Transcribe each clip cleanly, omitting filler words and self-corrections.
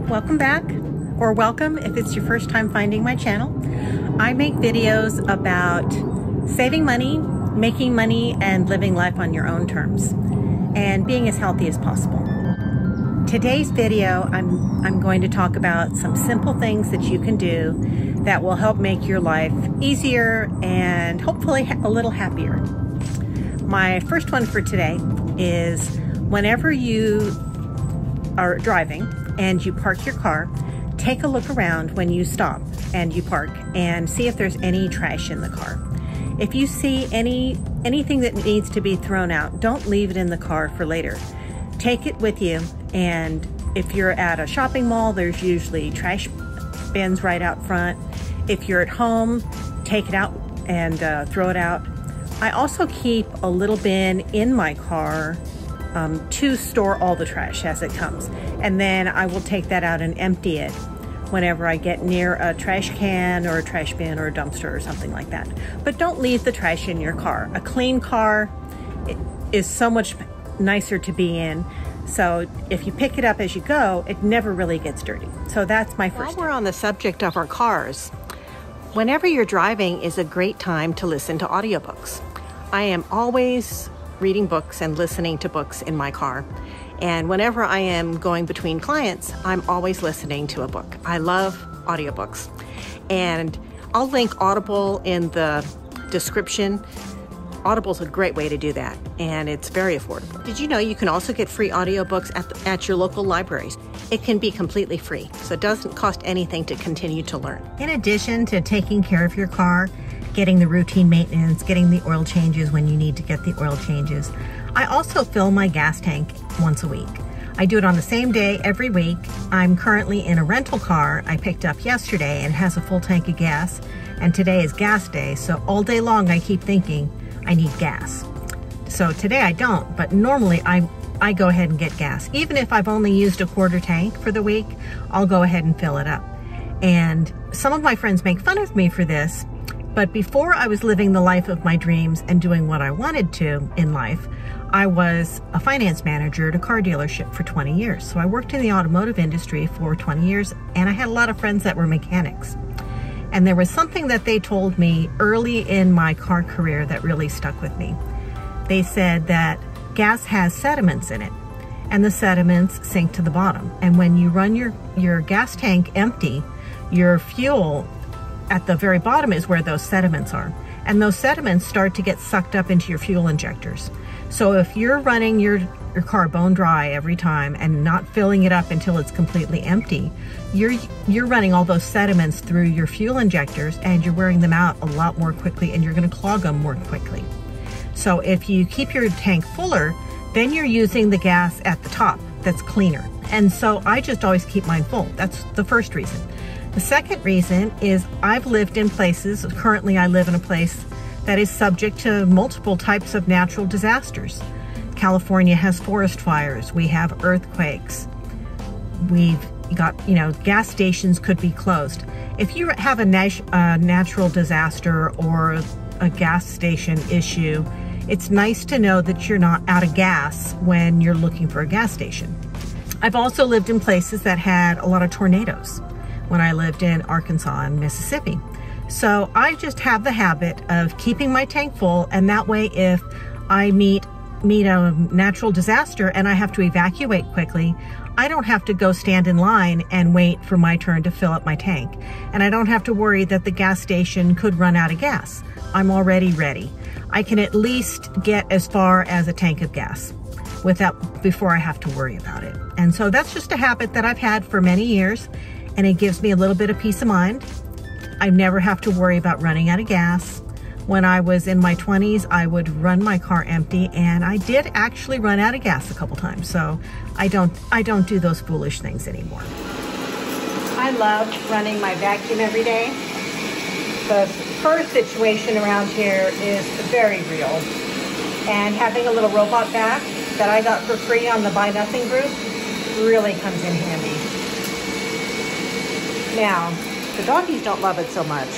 Welcome back, or welcome if it's your first time finding my channel. I make videos about saving money, making money, and living life on your own terms, and being as healthy as possible. Today's video, I'm going to talk about some simple things that you can do that will help make your life easier and hopefully a little happier. My first one for today is whenever you are driving and you park your car, take a look around when you stop and you park and see if there's any trash in the car. If you see anything that needs to be thrown out, don't leave it in the car for later. Take it with you, and if you're at a shopping mall, there's usually trash bins right out front. If you're at home, take it out and throw it out. I also keep a little bin in my car to store all the trash as it comes. And then I will take that out and empty it whenever I get near a trash can or a trash bin or a dumpster or something like that. But don't leave the trash in your car. A clean car is so much nicer to be in. So if you pick it up as you go, it never really gets dirty. So that's my first. While we're on the subject of our cars, whenever you're driving is a great time to listen to audiobooks. I am always reading books and listening to books in my car. And whenever I am going between clients, I'm always listening to a book. I love audiobooks. And I'll link Audible in the description. Audible's a great way to do that, and it's very affordable. Did you know you can also get free audiobooks at your local libraries? It can be completely free, so it doesn't cost anything to continue to learn. In addition to taking care of your car, getting the routine maintenance, getting the oil changes when you need to get the oil changes, I also fill my gas tank once a week. I do it on the same day every week. I'm currently in a rental car I picked up yesterday and it has a full tank of gas, and today is gas day, so all day long I keep thinking I need gas. So today I don't, but normally I go ahead and get gas. Even if I've only used a quarter tank for the week, I'll go ahead and fill it up. And some of my friends make fun of me for this, but before I was living the life of my dreams and doing what I wanted to in life, I was a finance manager at a car dealership for 20 years. So I worked in the automotive industry for 20 years, and I had a lot of friends that were mechanics. And there was something that they told me early in my car career that really stuck with me. They said that gas has sediments in it, and the sediments sink to the bottom. And when you run your gas tank empty, your fuel at the very bottom is where those sediments are. And those sediments start to get sucked up into your fuel injectors. So if you're running your car bone dry every time and not filling it up until it's completely empty, you're running all those sediments through your fuel injectors, and you're wearing them out a lot more quickly, and you're going to clog them more quickly. So if you keep your tank fuller, then you're using the gas at the top that's cleaner. And so I just always keep mine full. That's the first reason. The second reason is I've lived in places, currently I live in a place that is subject to multiple types of natural disasters. California has forest fires, we have earthquakes, we've got, gas stations could be closed. If you have a natural disaster or a gas station issue, it's nice to know that you're not out of gas when you're looking for a gas station. I've also lived in places that had a lot of tornadoes when I lived in Arkansas and Mississippi. So I just have the habit of keeping my tank full, and that way if I meet a natural disaster and I have to evacuate quickly, I don't have to go stand in line and wait for my turn to fill up my tank. And I don't have to worry that the gas station could run out of gas. I'm already ready. I can at least get as far as a tank of gas before I have to worry about it. And so that's just a habit that I've had for many years, and it gives me a little bit of peace of mind. I never have to worry about running out of gas. When I was in my 20s, I would run my car empty, and I did actually run out of gas a couple times. So I don't do those foolish things anymore. I love running my vacuum every day. The fur situation around here is very real. And having a little robot vac that I got for free on the Buy Nothing group really comes in handy. Now, the doggies don't love it so much,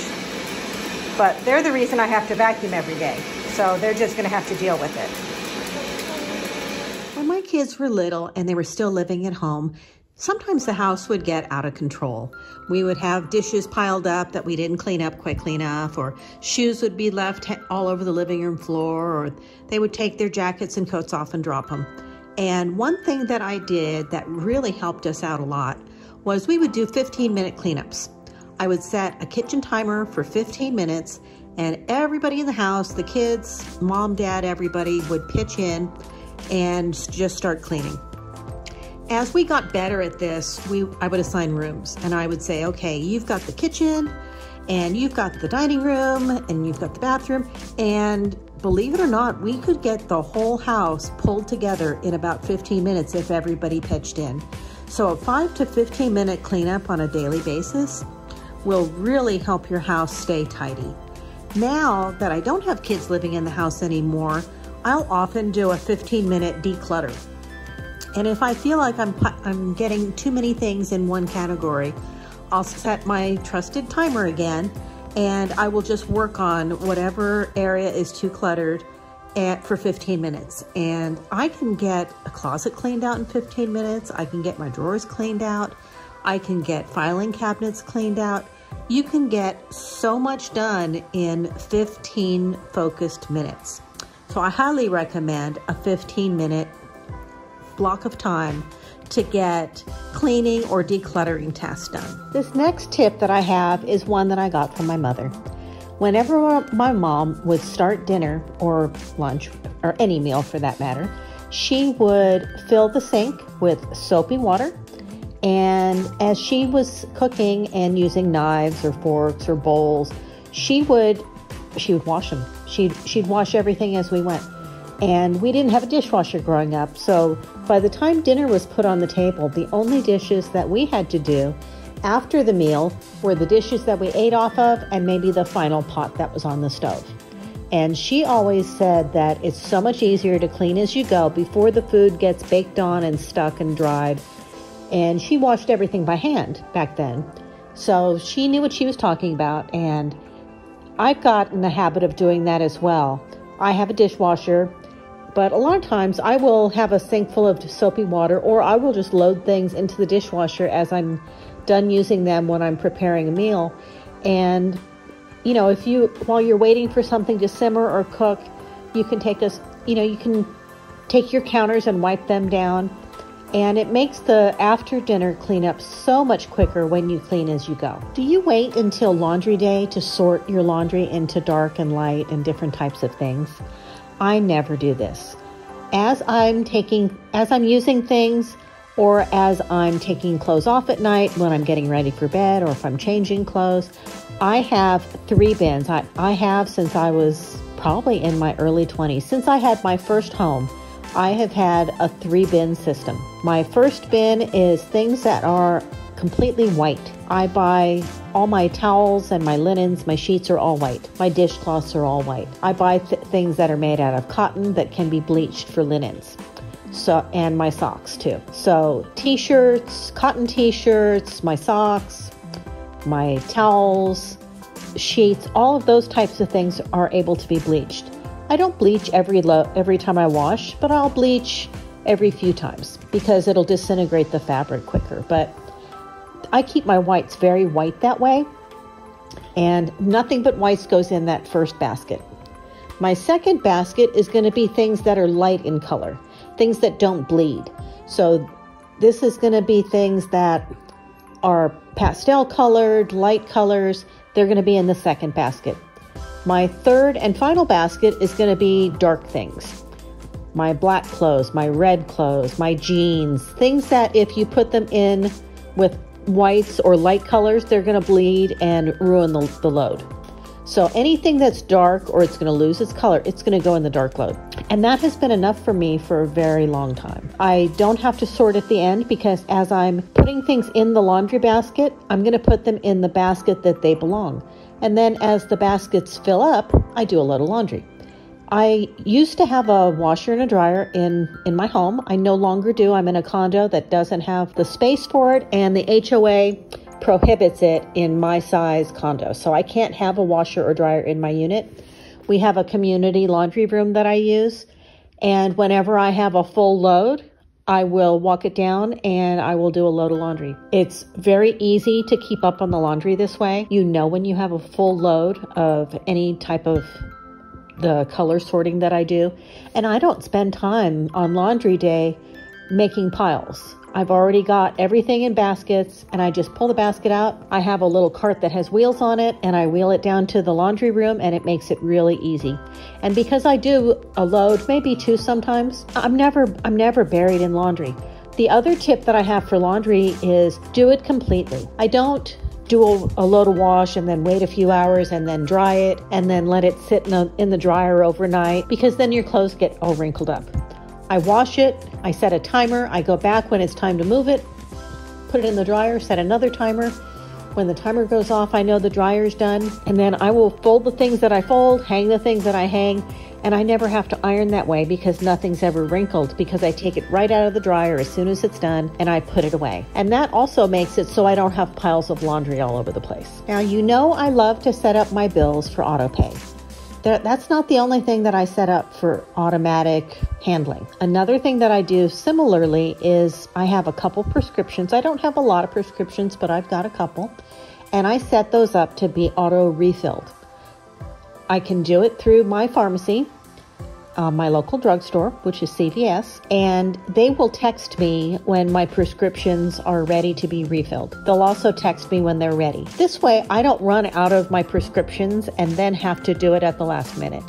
but they're the reason I have to vacuum every day. So they're just gonna have to deal with it. When my kids were little and they were still living at home, Sometimes the house would get out of control. We would have dishes piled up that we didn't clean up quickly enough, or shoes would be left all over the living room floor, or they would take their jackets and coats off and drop them. And one thing that I did that really helped us out a lot was we would do 15-minute cleanups. I would set a kitchen timer for 15 minutes, and everybody in the house, the kids, mom, dad, everybody would pitch in and just start cleaning. As we got better at this, I would assign rooms, and I would say, okay, you've got the kitchen, and you've got the dining room, and you've got the bathroom, and believe it or not, we could get the whole house pulled together in about 15 minutes if everybody pitched in. So a 5 to 15 minute cleanup on a daily basis will really help your house stay tidy. Now that I don't have kids living in the house anymore, I'll often do a 15-minute declutter. And if I feel like I'm getting too many things in one category, I'll set my trusted timer again, and I will just work on whatever area is too cluttered for 15 minutes. And I can get a closet cleaned out in 15 minutes. I can get my drawers cleaned out. I can get filing cabinets cleaned out. You can get so much done in 15 focused minutes. So I highly recommend a 15-minute block of time to get cleaning or decluttering tasks done. This next tip that I have is one that I got from my mother. Whenever my mom would start dinner or lunch, or any meal for that matter, she would fill the sink with soapy water, and as she was cooking and using knives or forks or bowls, she would wash them. She'd wash everything as we went. And we didn't have a dishwasher growing up, so by the time dinner was put on the table, the only dishes that we had to do after the meal were the dishes that we ate off of and maybe the final pot that was on the stove. And she always said that it's so much easier to clean as you go before the food gets baked on and stuck and dried. And she washed everything by hand back then. So she knew what she was talking about, and I've got in the habit of doing that as well. I have a dishwasher, but a lot of times I will have a sink full of soapy water, or I will just load things into the dishwasher as I'm done using them when I'm preparing a meal. And, you know, while you're waiting for something to simmer or cook, you can take your counters and wipe them down. And it makes the after dinner cleanup so much quicker when you clean as you go. Do you wait until laundry day to sort your laundry into dark and light and different types of things? I never do this. As I'm using things, or as I'm taking clothes off at night when I'm getting ready for bed, or if I'm changing clothes, I have 3 bins. I have since I was probably in my early 20s. Since I had my first home, I have had a 3-bin system. My first bin is things that are completely white. I buy all my towels and my linens, my sheets are all white. My dishcloths are all white. I buy things that are made out of cotton that can be bleached for linens. And my socks too. So t-shirts, cotton t-shirts, my socks, my towels, sheets, all of those types of things are able to be bleached. I don't bleach every time I wash, but I'll bleach every few times because it'll disintegrate the fabric quicker. But I keep my whites very white that way, and nothing but whites goes in that first basket. My second basket is going to be things that are light in color, things that don't bleed. So this is going to be things that are pastel colored, light colors. They're going to be in the second basket. My third and final basket is going to be dark things. My black clothes, my red clothes, my jeans, things that if you put them in with whites or light colors, they're going to bleed and ruin the load. So anything that's dark or it's going to lose its color, it's going to go in the dark load. And that has been enough for me for a very long time. I don't have to sort at the end because as I'm putting things in the laundry basket, I'm going to put them in the basket that they belong. And then as the baskets fill up, I do a load of laundry. I used to have a washer and a dryer in my home. I no longer do. I'm in a condo that doesn't have the space for it, and the HOA prohibits it in my size condo. So I can't have a washer or dryer in my unit. We have a community laundry room that I use, and whenever I have a full load, I will walk it down and I will do a load of laundry. It's very easy to keep up on the laundry this way. You know when you have a full load of any type of the color sorting that I do. And I don't spend time on laundry day making piles. I've already got everything in baskets and I just pull the basket out. I have a little cart that has wheels on it and I wheel it down to the laundry room and it makes it really easy. And because I do a load, maybe two sometimes, I'm never buried in laundry. The other tip that I have for laundry is do it completely. I don't do a load of wash and then wait a few hours and then dry it and then let it sit in the dryer overnight, because then your clothes get all wrinkled up. I wash it, I set a timer, I go back when it's time to move it, put it in the dryer, set another timer. When the timer goes off, I know the dryer's done, and then I will fold the things that I fold, hang the things that I hang, and I never have to iron that way because nothing's ever wrinkled, because I take it right out of the dryer as soon as it's done and I put it away. And that also makes it so I don't have piles of laundry all over the place. Now, you know I love to set up my bills for auto pay. That's not the only thing that I set up for automatic handling. Another thing that I do similarly is I have a couple prescriptions. I don't have a lot of prescriptions, but I've got a couple. And I set those up to be auto refilled. I can do it through my pharmacy, my local drugstore, which is CVS, and they will text me when my prescriptions are ready to be refilled. They'll also text me when they're ready. This way, I don't run out of my prescriptions and then have to do it at the last minute.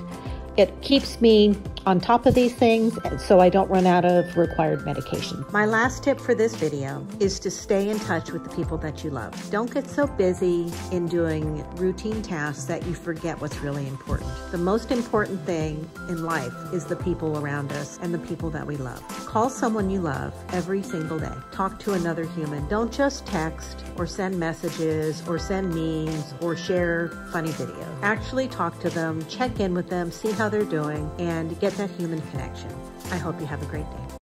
It keeps me on top of these things so I don't run out of required medication. My last tip for this video is to stay in touch with the people that you love. Don't get so busy in doing routine tasks that you forget what's really important. The most important thing in life is the people around us and the people that we love. Call someone you love every single day. Talk to another human. Don't just text or send messages or send memes or share funny videos. Actually talk to them, check in with them, see how they're doing, and get that human connection. I hope you have a great day.